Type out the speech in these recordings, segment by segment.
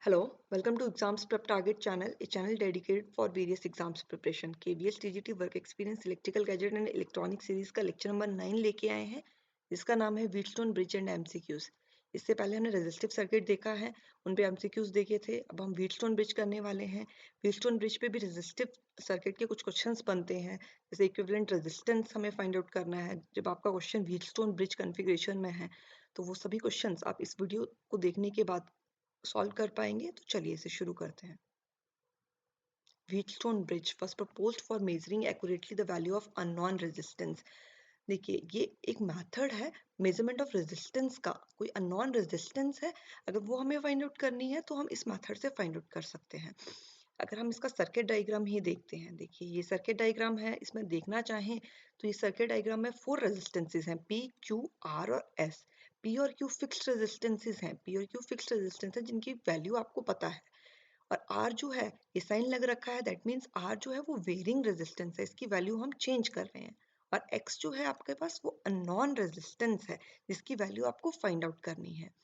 Hello, welcome to Exams Prep Target channel, a channel dedicated for various exams preparation. KBS TGT work experience electrical gadget and electronic series का lecture number 9 लेके आए हैं, जिसका नाम है Wheatstone bridge and MCQs. इससे पहले हमने रेजिस्टिव सर्किट देखा है, उन पे एमसीक्यूज देखे थे। अब हम व्हीटस्टोन ब्रिज करने वाले हैं। व्हीटस्टोन ब्रिज पे भी रेजिस्टिव सर्किट के कुछ क्वेश्चंस बनते हैं, जैसे इक्विवेलेंट रेजिस्टेंस हमें फाइंड आउट करना है। जब आपका क्वेश्चन व्हीटस्टोन ब्रिज कॉन्फ़िगरेशन में है, तो वो सभी क्वेश्चंस आप इस वीडियो को देखने के बाद सॉल्व कर पाएंगे। तो चलिए इसे शुरू करते हैं। Wheatstone bridge was proposed for measuring accurately the value of unknown resistance. देखिए, ये एक मेथड है मेजरमेंट ऑफ रेजिस्टेंस का। कोई अननोन रेजिस्टेंस है, अगर वो हमें फाइंड आउट करनी है तो हम इस मेथड से फाइंड आउट कर सकते हैं। अगर हम इसका सर्किट डायग्राम ही देखते हैं, देखिए ये सर्किट डायग्राम है। इसमें देखना चाहें तो ये सर्किट डायग्राम में 4 रेजिस्टेंसेस हैं, P, Q, R और S। P और Q फिक्स्ड रेजिस्टेंसेस हैं, P और Q फिक्स्ड रेजिस्टेंस है जिनकी वैल्यू आपको पता है। और R जो है, ये साइन लग रखा है, दैट मीन्स R जो है वो वेरिंग रेजिस्टेंस है, इसकी वैल्यू हम चेंज कर रहे हैं। और X जो है आपके पास वो अननोन रेजिस्टेंस है, जिसकी वैल्यू आपको फाइंड आउट करनी है।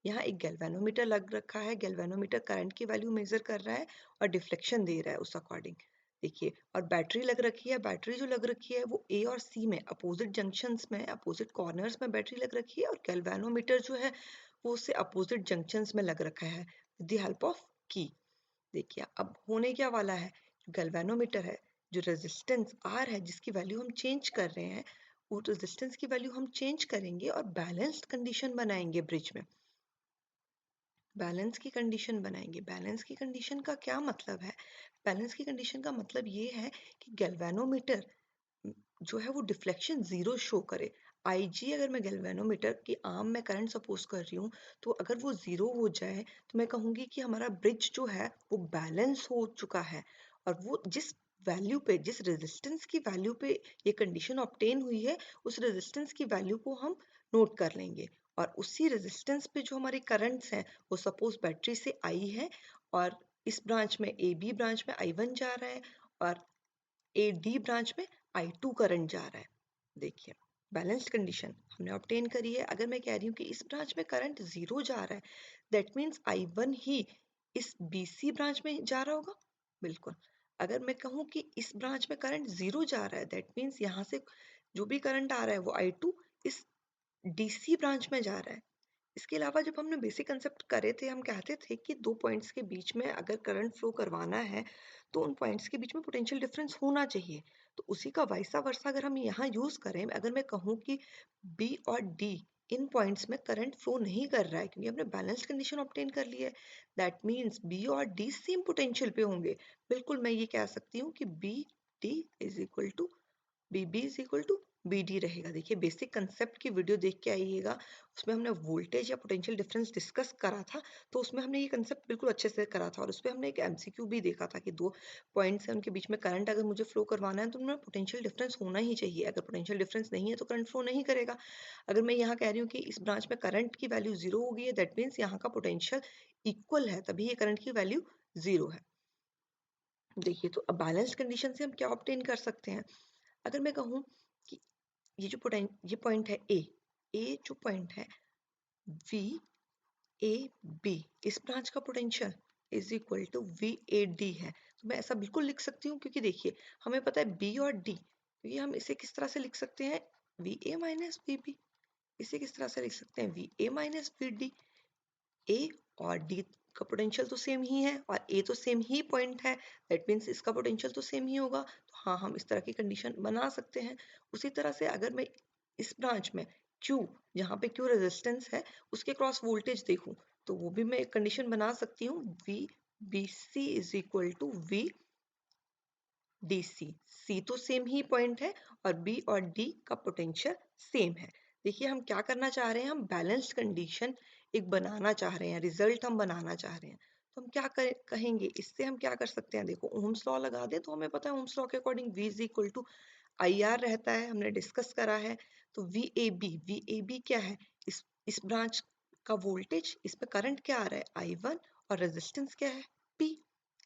यहाँ एक गैल्वेनोमीटर लग रखा है, गैल्वेनोमीटर करंट की वैल्यू मेजर कर रहा है और डिफ्लेक्शन दे रहा है उस अकॉर्डिंग। देखिए, और बैटरी लग रखी है। बैटरी जो लग रखी है वो A और C में अपोजिट जंक्शंस में, अपोजिट कॉर्नर्स में बैटरी लग रखी है, और गैल्वेनोमीटर जो है वो उससे अपोजिट जंक्शंस में लग रखा है विद द हेल्प ऑफ की। देखिए, अब होने क्या वाला है, जो गैल्वेनोमीटर है, जो रेजिस्टेंस आर है जिसकी वैल्यू हम चेंज कर रहे हैं, वो रेजिस्टेंस की वैल्यू हम चेंज करेंगे और बैलेंस्ड कंडीशन बनाएंगे ब्रिज में। बैलेंस की कंडीशन बनाएंगे। बैलेंस की कंडीशन का क्या मतलब है? बैलेंस की कंडीशन का मतलब ये है कि गैल्वेनोमीटर जो है वो डिफ्लेक्शन जीरो शो करे। IG अगर मैं गैल्वेनोमीटर की आर्म में करंट सपोज कर रही हूँ, तो अगर वो जीरो हो जाए तो मैं कहूँगी कि हमारा ब्रिज जो है वो बैलेंस हो चुका है। और वो जिस वैल्यू पे, जिस रेजिस्टेंस की वैल्यू पे ये कंडीशन ऑब्टेन हुई है, उस रेजिस्टेंस की वैल्यू को हम नोट कर लेंगे। और उसी रेजिस्टेंस पे जो हमारे करंट्स हैं, वो सपोज बैटरी से आई है, और इस ब्रांच में AB ब्रांच में I1 जा रहा है, और AD ब्रांच में I2 करंट जा रहा है। देखिए, बैलेंस्ड कंडीशन हमने ऑब्टेन करी है। अगर मैं कह रही हूँ कि इस ब्रांच में करंट जीरो जा रहा है, दैट मीन्स I1 ही इस BC ब्रांच में जा रहा होगा। बिल्कुल। अगर मैं कहूँ कि इस ब्रांच में करंट जीरो जा रहा है, दैट मीन्स यहाँ से जो भी करंट आ रहा है वो I2 इस DC ब्रांच में जा रहा है। इसके अलावा जब हमने बेसिक कंसेप्ट करे थे, हम कहते थे कि दो पॉइंट्स के बीच में अगर करंट फ्लो करवाना है, तो उन पॉइंट्स के बीच में पोटेंशियल डिफरेंस होना चाहिए। तो उसी का वाइसा वर्सा अगर हम यहाँ यूज करें, अगर मैं कहूँ कि B और D इन पॉइंट्स में करंट फ्लो नहीं कर रहा है, क्योंकि हमने बैलेंस कंडीशन ऑब्टेन कर ली है, दैट मीन्स B और D सेम पोटेंशियल पे होंगे। बिल्कुल, मैं ये कह सकती हूँ कि BD is equal to BB is equal to BD रहेगा। देखिए, बेसिक कंसेप्ट की वीडियो देख के आइएगा, उसमें हमने वोल्टेज या पोटेंशियल डिफरेंस डिस्कस करा था। तो उसमें हमने ये कंसेप्ट बिल्कुल अच्छे से करा था, और उसमें हमने एक MCQ भी देखा था कि दो पॉइंट्स हैं, उनके बीच में करंट अगर मुझे फ्लो करवाना है तो उनमें पोटेंशियल डिफरेंस होना ही चाहिए। अगर पोटेंशियल डिफरेंस नहीं है तो करंट फ्लो नहीं करेगा। अगर मैं यहाँ कह रही हूँ कि इस ब्रांच में करंट की वैल्यू जीरो हो गई है, दैट मीन्स यहाँ का पोटेंशियल इक्वल है, तभी ये करंट की वैल्यू जीरो है। देखिए, तो अब बैलेंस कंडीशन से हम क्या ऑब्टेन कर सकते हैं? अगर मैं कहूँ कि ये पॉइंट है ए जो पॉइंट है VAB, इस ब्रांच का potential is equal to VAD है। तो मैं ऐसा बिल्कुल लिख सकती हूँ, क्योंकि देखिए हमें पता है B और D, क्योंकि हम इसे किस तरह से लिख सकते हैं, VA माइनस VB। इसे किस तरह से लिख सकते हैं, VA माइनस VD। A और D का पोटेंशियल तो सेम ही है, और A तो सेम ही पॉइंट है, दैट मीन्स इसका पोटेंशियल तो सेम ही होगा। तो हाँ, हम इस तरह की कंडीशन बना सकते हैं। उसी तरह से अगर मैं इस ब्रांच में Q, जहाँ पे Q रेजिस्टेंस है, उसके क्रॉस वोल्टेज देखूं, तो वो भी मैं एक कंडीशन बना सकती हूँ, VBC is equal to VDC। C तो सेम ही पॉइंट है, और B और D का पोटेंशियल सेम है। देखिए, हम क्या करना चाह रहे हैं, हम बैलेंस्ड कंडीशन एक बनाना चाह रहे हैं, रिजल्ट हम बनाना चाह रहे हैं। तो हम क्या कहेंगे, इससे हम क्या कर सकते हैं, देखो ओम्स लॉ लगा दें तो हमें पता है ओम्स लॉ के according V is equal to IR रहता है, हमने डिस्कस करा है। तो VAB क्या है, इस ब्रांच का वोल्टेज, इस पे करंट क्या आ रहा है, I1, और रेजिस्टेंस क्या है, P।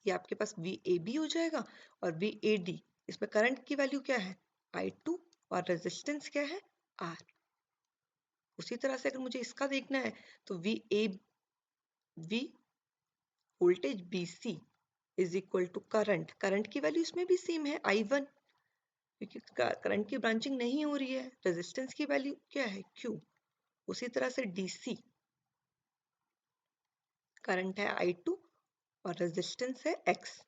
ये आपके पास VAB हो जाएगा। और VAD, इसमें करंट की वैल्यू क्या है, I2, और रेजिस्टेंस क्या है, R। उसी तरह से अगर मुझे इसका देखना है, तो VB voltage BC is equal to current की वैल्यू इसमें भी सेम है I1, क्योंकि करंट की ब्रांचिंग नहीं हो रही है। रेजिस्टेंस की वैल्यू क्या है Q। उसी तरह से DC करंट है I2 और रेजिस्टेंस है X।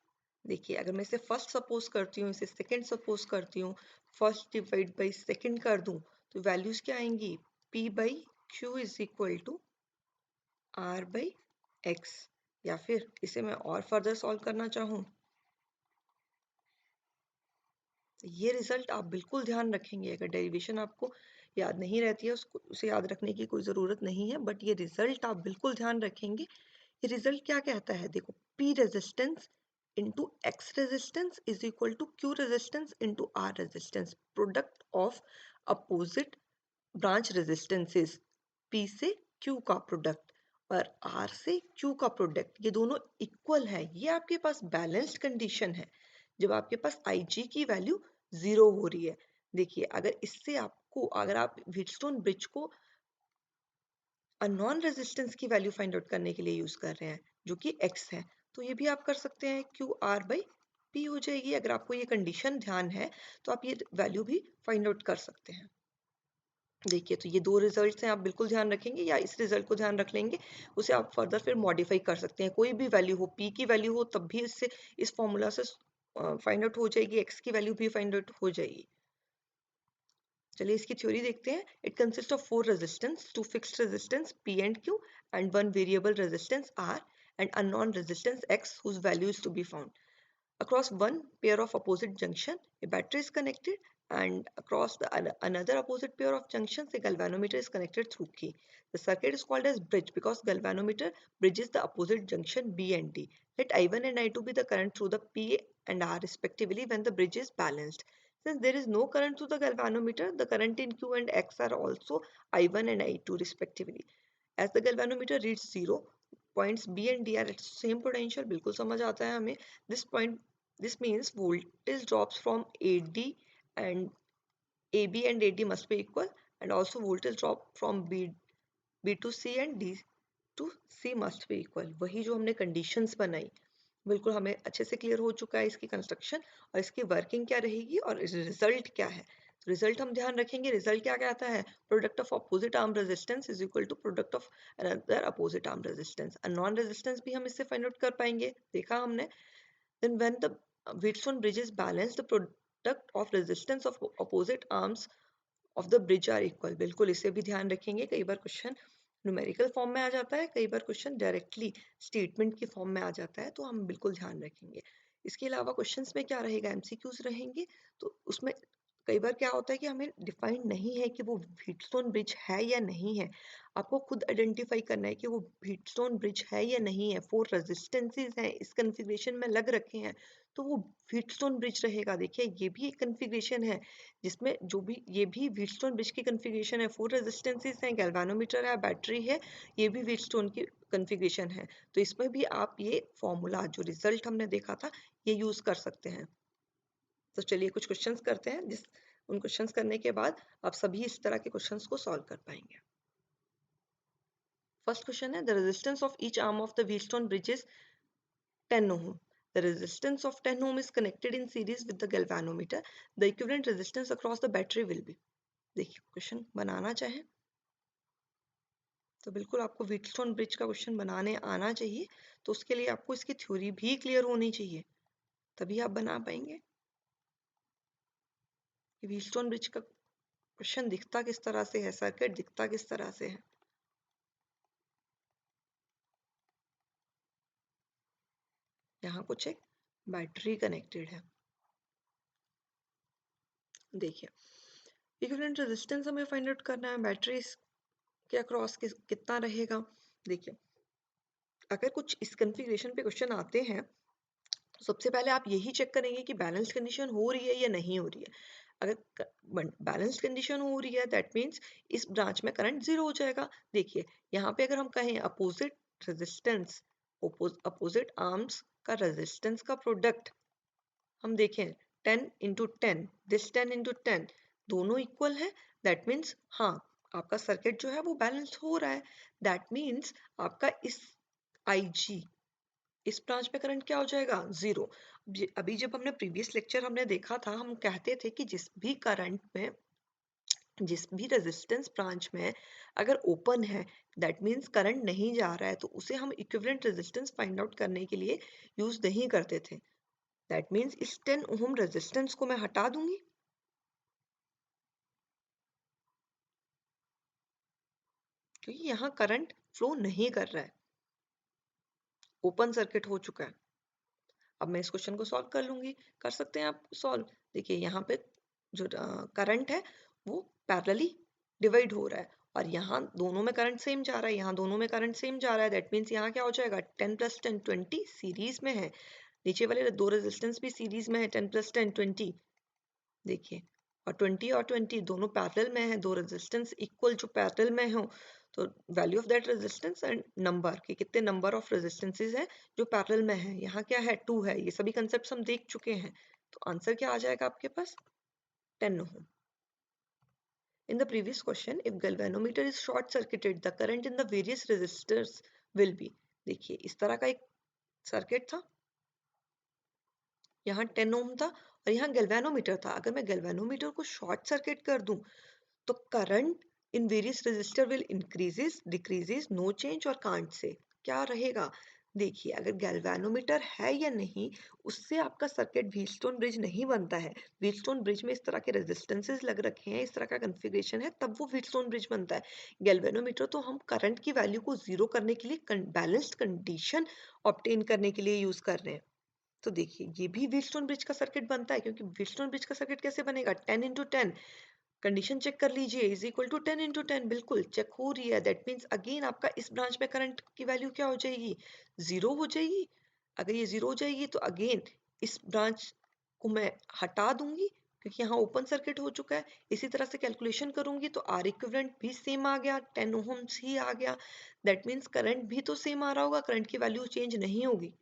देखिए अगर मैं इसे फर्स्ट सपोज करती हूँ, इसे सेकंड सपोज करती हूँ, फर्स्ट डिवाइड बाई सेकंड कर दूं तो वैल्यूज क्या आएंगी, P by Q is equal to R by X। या फिर इसे मैं और फर्दर सॉल्व करना चाहूँ, ये रिजल्ट आप बिल्कुल ध्यान रखेंगे। अगर डेरिवेशन आपको याद नहीं रहती है, उसको उसे याद रखने की कोई ज़रूरत नहीं है, बट ये रिजल्ट आप बिल्कुल ध्यान रखेंगे। ये रिजल्ट क्या कहता है, देखो P resistance into X resistance is equal to Q resistance into R resistance, product of opposite branch resistances. P से Q का प्रोडक्ट और R से Q का प्रोडक्ट, ये दोनों इक्वल है। ये आपके पास बैलेंस्ड कंडीशन है जब आपके पास IG की वैल्यू 0 हो रही है। देखिए अगर इससे आपको, अगर आप व्हीटस्टोन ब्रिज को नॉन रेजिस्टेंस की वैल्यू फाइंड आउट करने के लिए यूज कर रहे हैं जो कि X है, तो ये भी आप कर सकते हैं, QR बाई P हो जाएगी। अगर आपको ये कंडीशन ध्यान है तो आप ये वैल्यू भी फाइंड आउट कर सकते हैं। देखिए तो ये दो रिजल्ट्स हैं, आप बिल्कुल ध्यान रखेंगे, या इस रिजल्ट को ध्यान रख लेंगे, उसे आप फर्दर फिर मॉडिफाई कर सकते हैं। कोई भी वैल्यू हो, P की वैल्यू हो तब भी इससे, इस फॉर्मूला से फाइंड आउट हो जाएगी, X की वैल्यू भी फाइंड आउट हो जाएगी। चलिए इसकी थ्योरी देखते हैं। It consist of 4 resistance, 2 fixed resistance P and Q and 1 variable resistance R and unknown resistance X whose value is to be found. Across one pair of opposite junction, a battery is connected, and across another opposite pair of junctions, a galvanometer is connected through key. The circuit is called as bridge because galvanometer bridges the opposite junction B and D. Let I1 and I2 be the current through the P and R respectively when the bridge is balanced. Since there is no current through the galvanometer, the current in Q and X are also I1 and I2 respectively. As the galvanometer reaches 0, points B and D are at same potential. बिल्कुल समझ आता है हमें। This means voltage drops from AD and AB and AD must be equal, and also voltage drop from B to C and D to C must be equal। वही जो हमने conditions बनाई, बिल्कुल हमें अच्छे से क्लियर हो चुका है इसकी कंस्ट्रक्शन और इसकी वर्किंग क्या रहेगी और रिजल्ट क्या है। तो रिजल्ट हम ध्यान रखेंगे, रिजल्ट क्या कहता है, product of opposite arm resistance is equal to product of another opposite arm resistance. Non resistance भी हम इससे फाइंड आउट कर पाएंगे, देखा हमने। then when the Wheatstone bridge is balanced, the product of resistance of opposite arms of the bridge are equal। बिल्कुल इसे भी ध्यान रखेंगे, कई बार क्वेश्चन न्यूमेरिकल फॉर्म में आ जाता है, कई बार क्वेश्चन डायरेक्टली स्टेटमेंट की फॉर्म में आ जाता है, तो हम बिल्कुल ध्यान रखेंगे। इसके अलावा क्वेश्चंस में क्या रहेगा, एमसीक्यूज रहेंगे, तो उसमें कई बार क्या होता है कि हमें डिफाइन नहीं है कि वो व्हीटस्टोन ब्रिज है या नहीं है। आपको खुद आइडेंटिफाई करना है कि वो व्हीटस्टोन ब्रिज है या नहीं है। 4 रेजिस्टेंसेस हैं इस कन्फिग्रेशन में लग रखे हैं, तो वो व्हीटस्टोन ब्रिज रहेगा। देखिए ये भी एक कन्फिग्रेशन है जिसमें जो भी, ये भी व्हीटस्टोन ब्रिज की कन्फिग्रेशन है। 4 रेजिस्टेंसेस हैं, गैल्वेनोमीटर है, बैटरी है, ये भी व्हीटस्टोन की कन्फिग्रेशन है। तो इसमें भी आप ये फॉर्मूला जो रिजल्ट हमने देखा था ये यूज कर सकते हैं। तो चलिए कुछ क्वेश्चंस करते हैं, जिस उन क्वेश्चंस करने के बाद आप सभी इस तरह के क्वेश्चंस को सॉल्व कर पाएंगे। फर्स्ट क्वेश्चन है, the resistance of each arm of the Wheatstone bridge is 10 ohm. The resistance of 10 ohm is connected in series with the galvanometer. The equivalent resistance across the battery will be। देखिए question बनाना चाहें तो बिल्कुल आपको Wheatstone bridge का question बनाने आना चाहिए, तो उसके लिए आपको इसकी थ्योरी भी क्लियर होनी चाहिए, तभी आप बना पाएंगे। व्हीटस्टोन ब्रिज का क्वेश्चन दिखता किस तरह से है, सर्किट दिखता किस तरह से है। यहाँ कुछ एक बैटरी कनेक्टेड है। देखिए इक्विवेलेंट रेजिस्टेंस हमें फाइंड आउट करना है, बैटरी के अक्रॉस कितना रहेगा। देखिए अगर कुछ इस कन्फिग्रेशन पे क्वेश्चन आते हैं तो सबसे पहले आप यही चेक करेंगे कि बैलेंस कंडीशन हो रही है या नहीं हो रही है। अगर बैलेंस कंडीशन हो रही है दैट मीन्स इस ब्रांच में करंट 0 हो जाएगा। देखिए यहाँ पे अगर हम कहें अपोजिट रेजिस्टेंस, अपोजिट आर्म्स का रेजिस्टेंस का प्रोडक्ट हम देखें 10 इंटू 10, दिस 10 इंटू 10 दोनों इक्वल है, दैट मीन्स हाँ आपका सर्किट जो है वो बैलेंस हो रहा है। दैट मीन्स आपका इस IG इस ब्रांच में करंट क्या हो जाएगा, जीरो। अभी जब हमने प्रीवियस लेक्चर हमने देखा था, हम कहते थे कि जिस भी रेजिस्टेंस ब्रांच में अगर ओपन है, दैट मीन्स करंट नहीं जा रहा है, तो उसे हम इक्विवेलेंट रेजिस्टेंस फाइंड आउट करने के लिए यूज नहीं करते थे। दैट मीन्स इस 10 ओम रेजिस्टेंस को मैं हटा दूंगी, क्योंकि यहाँ करंट फ्लो नहीं कर रहा है, ओपन सर्किट हो चुका है। अब मैं इस क्वेश्चन को सॉल्व कर लूंगी, कर सकते हैं आप सॉल्व। देखिए यहाँ पे जो करंट है वो पैरेलली डिवाइड हो रहा है, और यहाँ दोनों में करंट सेम जा रहा है, यहाँ दोनों में करंट सेम जा रहा है। दैट मीन्स यहाँ क्या हो जाएगा, 10 + 10 20 सीरीज में है। नीचे वाले दो रेजिस्टेंस भी सीरीज में है, 10 + 10 20। देखिए, और 20 और 20 दोनों पैरेलल में है, दो रेजिस्टेंस इक्वल जो पैरेलल में हो, तो value of that resistance and number के कितने नंबर ऑफ रेजिस्टेंसेस है जो पैरेलल में है, यहाँ क्या है 2 है। ये सभी कंसेप्ट हम देख चुके हैं, तो आंसर क्या आ जाएगा आपके पास, 10 ओम। In the previous question, if galvanometer is short circuited, the current in the various resistors will be। देखिए इस तरह का एक सर्किट था, यहाँ 10 ओम था, और यहाँ गैल्वेनोमीटर था। अगर मैं गैल्वेनोमीटर को शॉर्ट सर्किट कर दूं, तो current in various resistor will increases, decreases, no change और कांट से क्या रहेगा। देखिए अगर गैल्वेनोमीटर है या नहीं, उससे आपका सर्किट व्हीटस्टोन ब्रिज नहीं बनता है। व्हीटस्टोन ब्रिज में इस तरह के रेजिस्टेंसेस लग रखे हैं, इस तरह का कॉन्फ़िगरेशन है, तब वो व्हीटस्टोन ब्रिज बनता है। गैल्वेनोमीटर तो हम करंट की वैल्यू को जीरो करने के लिए, बैलेंस्ड कंडीशन ऑब्टेन करने के लिए यूज कर रहे हैं। तो देखिए ये भी व्हीटस्टोन ब्रिज का सर्किट बनता है, क्योंकि व्हीटस्टोन ब्रिज का सर्किट कैसे बनेगा, 10 × 10। कंडीशन चेक कर लीजिए, इज इक्वल टू 10 × 10, बिल्कुल चेक हो रही है। दैट मीन्स अगेन आपका इस ब्रांच में करंट की वैल्यू क्या हो जाएगी, जीरो हो जाएगी। अगर ये जीरो हो जाएगी तो अगेन इस ब्रांच को मैं हटा दूंगी, क्योंकि यहाँ ओपन सर्किट हो चुका है। इसी तरह से कैलकुलेशन करूंगी तो आर इक्विवेलेंट भी सेम आ गया, 10 ओम्स ही आ गया। दैट मीन्स करंट भी तो सेम आ रहा होगा, करंट की वैल्यू चेंज नहीं होगी।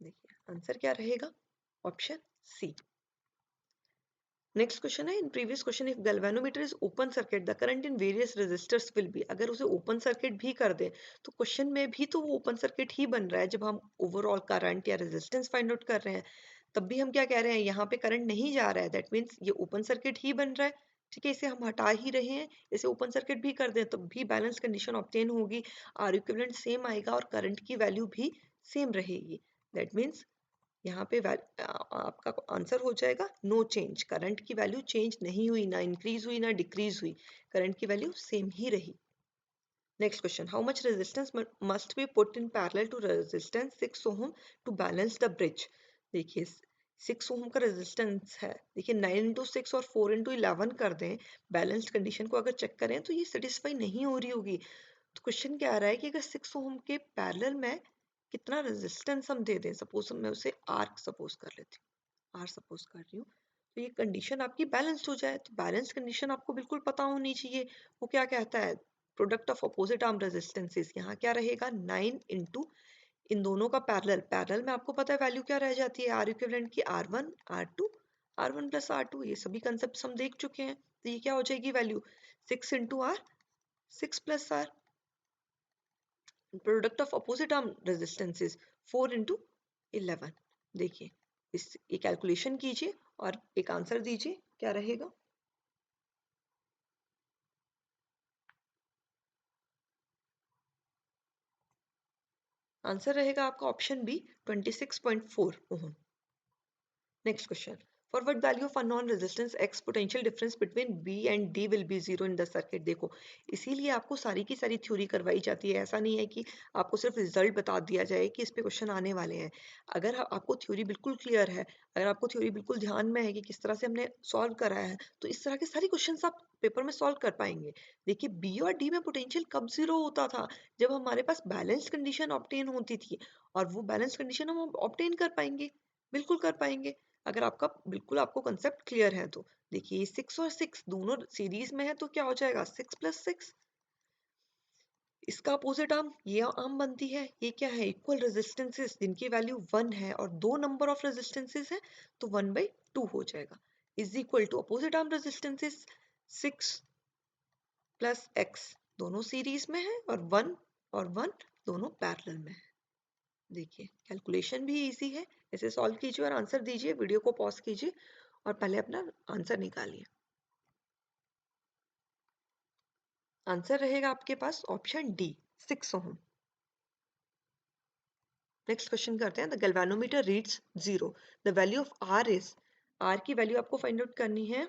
देखिए आंसर क्या रहेगा, ऑप्शन सी। नेक्स्ट क्वेश्चन है, in previous question if galvanometer is open circuit the current in various resistors will be. अगर उसे ओपन सर्किट भी कर दे, तो क्वेश्चन में भी तो वो ओपन सर्किट ही बन रहा है। जब हम ओवरऑल करंट या रेजिस्टेंस फाइंड आउट कर रहे हैं, तब भी हम क्या कह रहे हैं, यहाँ पे करंट नहीं जा रहा है। दैट मीन्स ये ओपन सर्किट ही बन रहा है। ठीक है, इसे हम हटा ही रहे हैं, इसे ओपन सर्किट भी कर दें तब भी बैलेंस कंडीशन ऑब्टेन होगी, आर इक्विवेलेंट सेम आएगा और करंट की वैल्यू भी सेम रहेगी। दैट मीन्स यहाँ पे आपका आंसर हो जाएगा नो चेंज। करंट की वैल्यू चेंज नहीं हुई, ना इंक्रीज हुई ना डिक्रीज हुई, करंट की वैल्यू सेम ही रही। Next question, how much resistance must be put in parallel to resistance 6 ohm to balance the bridge. देखिए 6 ओम का रेजिस्टेंस है, देखिए 9 × 6 और 4 × 11 कर दें, बैलेंस्ड कंडीशन को अगर चेक करें तो ये सेटिस्फाई नहीं हो रही होगी। तो क्वेश्चन क्या आ रहा है कि अगर 6 ओम के पैरेलल में कितना रेजिस्टेंस हम दे दें, सपोज मैं उसे आर सपोज कर लेती हूँ, आर सपोज कर रही हूँ, तो ये कंडीशन आपकी बैलेंस्ड हो जाए। तो बैलेंस कंडीशन आपको बिल्कुल पता होनी चाहिए, वो क्या कहता है, product of opposite arm resistances. यहाँ क्या रहेगा, 9 इंटू इन दोनों का पैरेलल, पैरेलल में आपको पता है वैल्यू क्या रह जाती है आर इक्विवेलेंट की, R1 R2 R1 + R2। ये सभी कंसेप्ट हम देख चुके हैं, तो ये क्या हो जाएगी value, 6 × R 6 + R। Product of opposite arm resistances 4 × 11। देखिए इस ये कैलकुलेशन कीजिए और एक आंसर दीजिए क्या रहेगा। आंसर रहेगा आपका option B, 26.4 ohm. Next question. For what value of unknown resistance X potential difference between B and D will be zero in the circuit। देखो इसीलिए आपको सारी की सारी थ्योरी करवाई जाती है, ऐसा नहीं है कि आपको सिर्फ रिजल्ट बता दिया जाए कि इस पे क्वेश्चन आने वाले हैं। अगर आपको थ्योरी बिल्कुल क्लियर है, अगर आपको थ्योरी बिल्कुल ध्यान में है कि किस तरह से हमने सॉल्व करा है, तो इस तरह के सारे क्वेश्चन आप पेपर में सॉल्व कर पाएंगे। देखिए बी और डी में पोटेंशियल कब जीरो होता था, जब हमारे पास बैलेंस कंडीशन ऑब्टेन होती थी, और वो बैलेंस कंडीशन हम ऑब्टेन कर पाएंगे, बिल्कुल कर पाएंगे, अगर आपका बिल्कुल आपको कंसेप्ट क्लियर है तो। देखिए 6 और 6 दोनों सीरीज में है, तो क्या हो जाएगा 6 + 6। इसका अपोजिट आर्म ये आर्म बनती है, ये क्या है, इक्वल रेजिस्टेंसेस जिनकी वैल्यू 1 है और दो नंबर ऑफ रेजिस्टेंसेस है, तो 1/2 हो जाएगा, is equal to opposite arm resistances 6 + x, दोनों सीरीज में है, और 1 और 1 दोनों पैरेलल में है। देखिए कैलकुलेशन भी इजी है, इसे सॉल्व कीजिए और आंसर दीजिए। वीडियो को पॉज कीजिए और पहले अपना आंसर निकालिए। आंसर रहेगा आपके पास option D, 6 ohm. Next question करते हैं। The galvanometer reads 0, the value of R is, R की वैल्यू आपको फाइंड आउट करनी है।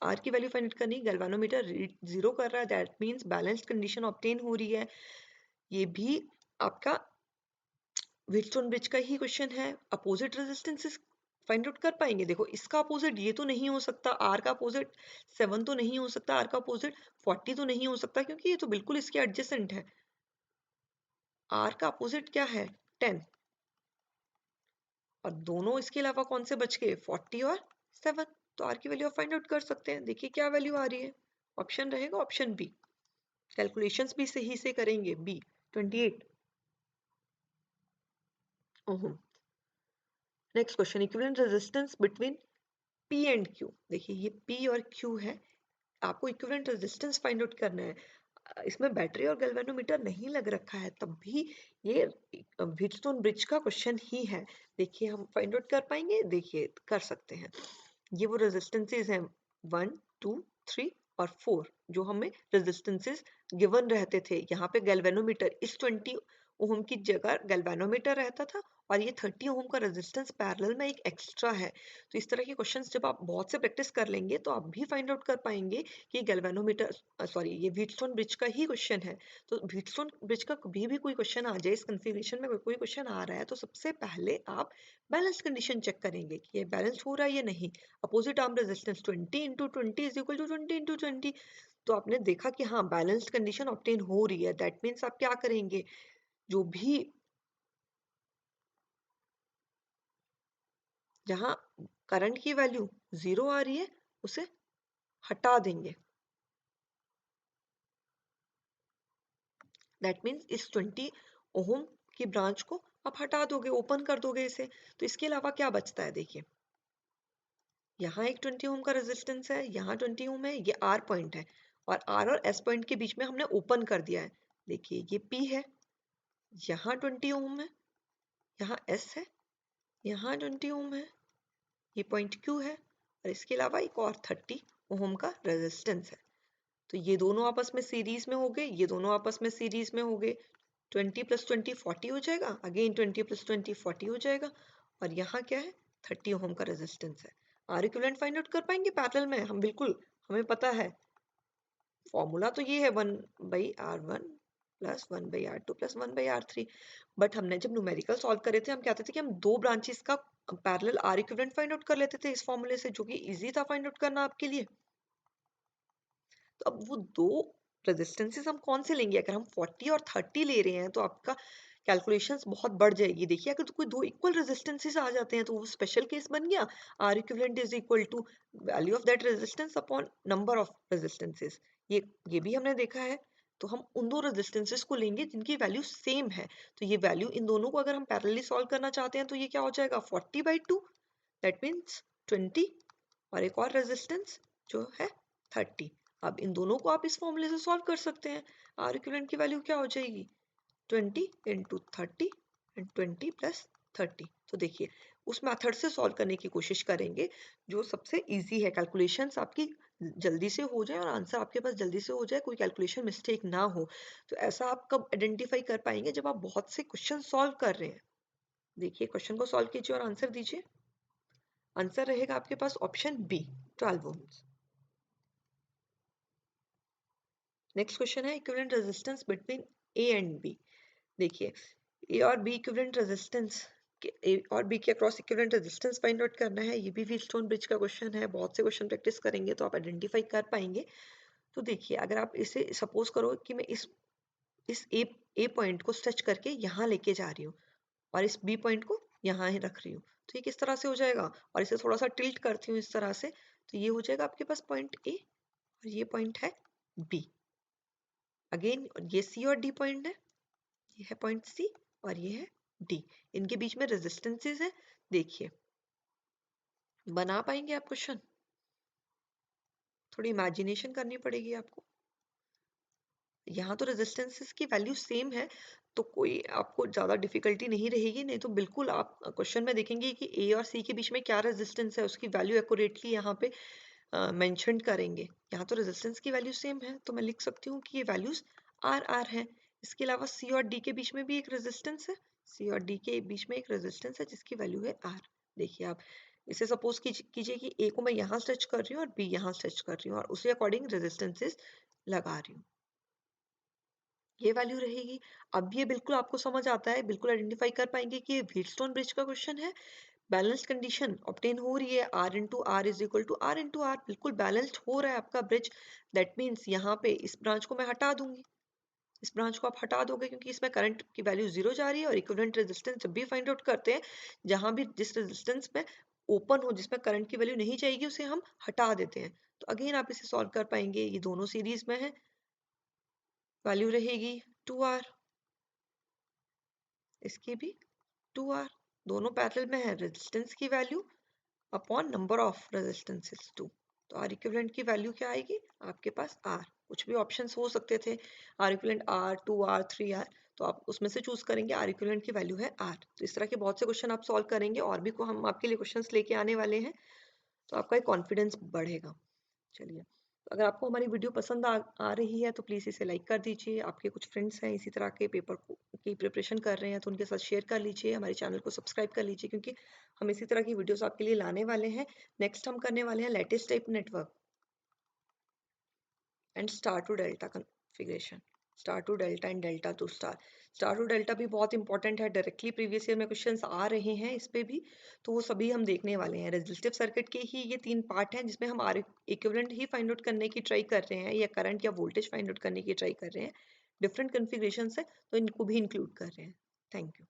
आर की वैल्यू फाइंड आउट करनी है। गैल्वेनोमीटर रीड 0 कर रहा है, that means balanced condition obtain हो रही है। ये भी आपका व्हीटस्टोन ब्रिज का ही क्वेश्चन है। अपोजिट रेजिस्टेंसेस फाइंड आउट कर पाएंगे। देखो इसका अपोजिट ये तो नहीं हो सकता, आर का अपोजिट 7 तो नहीं हो सकता, आर का अपोजिट 40 तो नहीं हो सकता, क्योंकि ये तो बिल्कुल इसके एडजेसेंट है। आर का अपोजिट क्या है? 10। और दोनों इसके अलावा कौन से बच गए? 40 और 7। तो आर की वैल्यू आप फाइंड आउट कर सकते हैं। देखिए क्या वैल्यू आ रही है। ऑप्शन रहेगा ऑप्शन बी। कैलकुलेशंस भी सही से करेंगे। B 28 ohm. Next question, equivalent resistance between P and Q. देखिए ये पी और क्यू है, आपको इक्विवेलेंट रेजिस्टेंस फाइंड आउट करना है। इसमें बैटरी और गैल्वेनोमीटर नहीं लग रखा है, तब भी ये व्हीटस्टोन ब्रिज का क्वेश्चन ही है। देखिए हम फाइंड आउट कर पाएंगे। देखिए कर सकते हैं। ये वो रेजिस्टेंसेस हैं 1 2 3 और 4 जो हमें रेजिस्टेंसेस गिवन रहते थे। यहाँ पे गैल्वेनोमीटर इस 20 ओम की जगह गैल्वेनोमीटर रहता था और ये 30 ओम का रेजिस्टेंस पैरेलल में एक एक्स्ट्रा है। तो इस तरह के क्वेश्चंस जब आप बहुत से प्रैक्टिस कर लेंगे तो आप भी फाइंड आउट कर पाएंगे कि गैल्वेनोमीटर सॉरी ये व्हीटस्टोन ब्रिज का ही क्वेश्चन है। तो व्हीटस्टोन ब्रिज का कभी भी कोई क्वेश्चन आ जाए, इस कन्फिग्रेशन में कोई क्वेश्चन आ रहा है, तो सबसे पहले आप बैलेंस कंडीशन चेक करेंगे कि ये बैलेंस हो रहा है या नहीं। Opposite arm resistance 20 into 20 is equal to 20 into 20। तो आपने देखा कि हाँ बैलेंस्ड कंडीशन ऑब्टेन हो रही है, दैट मीन्स आप क्या करेंगे, जो भी जहां करंट की वैल्यू 0 आ रही है उसे हटा देंगे। दैट मीन्स इस 20 ओम की ब्रांच को आप हटा दोगे, ओपन कर दोगे इसे। तो इसके अलावा क्या बचता है? देखिए यहाँ एक 20 ओम का रेजिस्टेंस है, यहाँ 20 ओम है, ये आर पॉइंट है और आर और एस पॉइंट के बीच में हमने ओपन कर दिया है। देखिए ये पी है, यहाँ 20 ओम है, यहाँ एस है, यहाँ 20 ओम है, ये पॉइंट क्यू है और इसके अलावा एक और 30 ओम का रेजिस्टेंस है। तो ये दोनों आपस में सीरीज में हो गए, ये दोनों आपस में सीरीज में हो गए। 20 प्लस 20 40 हो जाएगा, अगेन 20 प्लस 20 40 हो जाएगा और यहाँ क्या है? 30 ओम का रेजिस्टेंस है। आर इक्विवेलेंट फाइंड आउट कर पाएंगे पैरेलल में हम, बिल्कुल हमें पता है फॉर्मूला तो ये है 1/R1 plus 1/R2 plus 1/R3। But हमने जब न्यूमेरिकल सॉल्व करे थे हम कहते थे कि हम दो ब्रांचेस का parallel R equivalent find out कर लेते थे इस फॉर्मूले से, जो कि इजी था फाइंड आउट करना आपके लिए। तो अब वो दो रेजिस्टेंसेस हम कौन से लेंगे? अगर हम 40 और 30 ले रहे हैं तो आपका कैलकुलेशंस बहुत बढ़ जाएगी। देखिए अगर तो कोई दो इक्वल रेजिस्टेंसेस आ जाते हैं तो वो स्पेशल केस बन गया। R equivalent is equal to value of that resistance upon number of resistances. ये भी हमने देखा है। तो हम उन दो रेजिस्टेंसेस को लेंगे जिनकी वैल्यू सेम है। तो ये वैल्यू इन दोनों को अगर हम पैरेलली सॉल्व करना चाहते हैं तो ये क्या हो जाएगा? 40/2, दैट मीन्स 20 और एक और रेजिस्टेंस जो है 30। अब इन दोनों को आप इस फॉर्मूले से सॉल्व कर सकते हैं। आर इक्विवेलेंट की वैल्यू क्या हो जाएगी? 20 इंटू 30 एंड 20 प्लस 30। तो देखिए उस मेथड से सॉल्व करने की कोशिश करेंगे जो सबसे इजी है, कैलकुलेशंस आपकी जल्दी से हो जाए और आंसर आपके पास जल्दी से हो जाए, कोई कैलकुलेशन मिस्टेक ना हो। तो ऐसा आप कब आइडेंटिफाई कर पाएंगे? जब आप बहुत से क्वेश्चन सॉल्व कर रहे हैं। देखिए क्वेश्चन को सॉल्व कीजिए और आंसर दीजिए। आंसर रहेगा आपके पास option B, 12 ohms. Next question है equivalent resistance between A and B. देखिए ए और बी इक्विवेलेंट रेजिस्टेंस, ए और बी के across equivalent resistance find out करना है। ये भी व्हीटस्टोन ब्रिज का क्वेश्चन है। बहुत से क्वेश्चन प्रैक्टिस करेंगे तो आप आइडेंटिफाई कर पाएंगे। तो देखिए अगर आप इसे सपोज करो कि मैं इस ए पॉइंट को स्ट्रेच करके यहाँ लेके जा रही हूँ और इस बी पॉइंट को यहाँ ही रख रही हूँ, तो ये किस तरह से हो जाएगा? और इसे थोड़ा सा टिल्ट करती हूँ इस तरह से, तो ये हो जाएगा आपके पास पॉइंट ए और ये पॉइंट है बी। अगेन ये सी और डी पॉइंट है, ये है पॉइंट सी और ये है डी। इनके बीच में रेजिस्टेंसेस है। देखिए बना पाएंगे आप क्वेश्चन? थोड़ी इमेजिनेशन करनी पड़ेगी आपको। यहाँ तो रेजिस्टेंसेस की वैल्यू सेम है, तो कोई आपको ज़्यादा डिफ़िकल्टी नहीं रहेगी, नहीं तो बिल्कुल आप क्वेश्चन में देखेंगे कि ए और सी के बीच में क्या रेजिस्टेंस है, उसकी वैल्यू एक्यूरेटली यहाँ पे मेंशन करेंगे। यहाँ तो रेजिस्टेंस की वैल्यू सेम है, तो मैं लिख सकती हूँ कि ये वैल्यूज़ आर आर हैं। इसके अलावा सी और डी के बीच में भी एक रेजिस्टेंस है, सी और डी के बीच में एक रेजिस्टेंस है जिसकी वैल्यू है आर। देखिए आप इसे सपोज कीजिए कि ए को मैं यहाँ स्ट्रेच कर रही हूँ और बी यहाँ स्ट्रेच कर रही हूँ और उसी अकॉर्डिंग रेजिस्टेंसेस लगा रही हूँ। ये वैल्यू रहेगी। अब ये बिल्कुल आपको समझ आता है, बिल्कुल आइडेंटिफाई कर पाएंगे कि ये व्हीटस्टोन ब्रिज का क्वेश्चन है। बैलेंस्ड कंडीशन ऑब्टेन हो रही है, R into R is equal to R into R, बिल्कुल बैलेंस्ड हो रहा है आपका ब्रिज। दैट मीन्स यहाँ पे इस ब्रांच को मैं हटा दूंगी, इस ब्रांच को आप हटा दोगे क्योंकि इसमें करंट की वैल्यू जीरो जा रही है। और इक्विवेलेंट रेजिस्टेंस जब भी फाइंड आउट करते हैं, जहां भी जिस रेजिस्टेंस में ओपन हो, जिसमें करंट की वैल्यू नहीं जाएगी, उसे हम हटा देते हैं। तो अगेन आप इसे सॉल्व कर पाएंगे, ये दोनों सीरीज में है, वैल्यू रहेगी 2r, इसकी भी 2r, दोनों पैरेलल में है। रेजिस्टेंस की value upon number of resistances 2, तो आर इक्विवेलेंट की वैल्यू क्या आएगी आपके पास आर। कुछ भी ऑप्शंस हो सकते थे, are equivalent are, 2r, 3r, तो आप उसमें से चूज करेंगे। आर इक्विवेलेंट की वैल्यू है आर। तो इस तरह के बहुत से क्वेश्चन आप सॉल्व करेंगे, और भी को हम आपके लिए क्वेश्चंस लेके आने वाले हैं, तो आपका एक कॉन्फिडेंस बढ़ेगा। चलिए, तो अगर आपको हमारी वीडियो पसंद आ रही है तो प्लीज़ इसे लाइक कर दीजिए। आपके कुछ फ्रेंड्स हैं इसी तरह के पेपर की प्रिपरेशन कर रहे हैं, तो उनके साथ शेयर कर लीजिए। हमारे चैनल को सब्सक्राइब कर लीजिए, क्योंकि हम इसी तरह की वीडियोस आपके लिए लाने वाले हैं। नेक्स्ट हम करने वाले हैं lattice type network and star to delta configuration, star to delta and delta to star. Star to delta भी बहुत इंपॉर्टेंट है, डायरेक्टली प्रीवियस ईयर में क्वेश्चंस आ रहे हैं इस पे भी, तो वो सभी हम देखने वाले हैं। रेजिस्टिव सर्किट के ही ये 3 पार्ट हैं जिसमें हम आर इक्विवेलेंट ही फाइंड आउट करने की ट्राई कर रहे हैं, या करंट या वोल्टेज फाइंड आउट करने की ट्राई कर रहे हैं। डिफरेंट कॉन्फ़िगरेशंस है, तो इनको भी इंक्लूड कर रहे हैं। Thank you.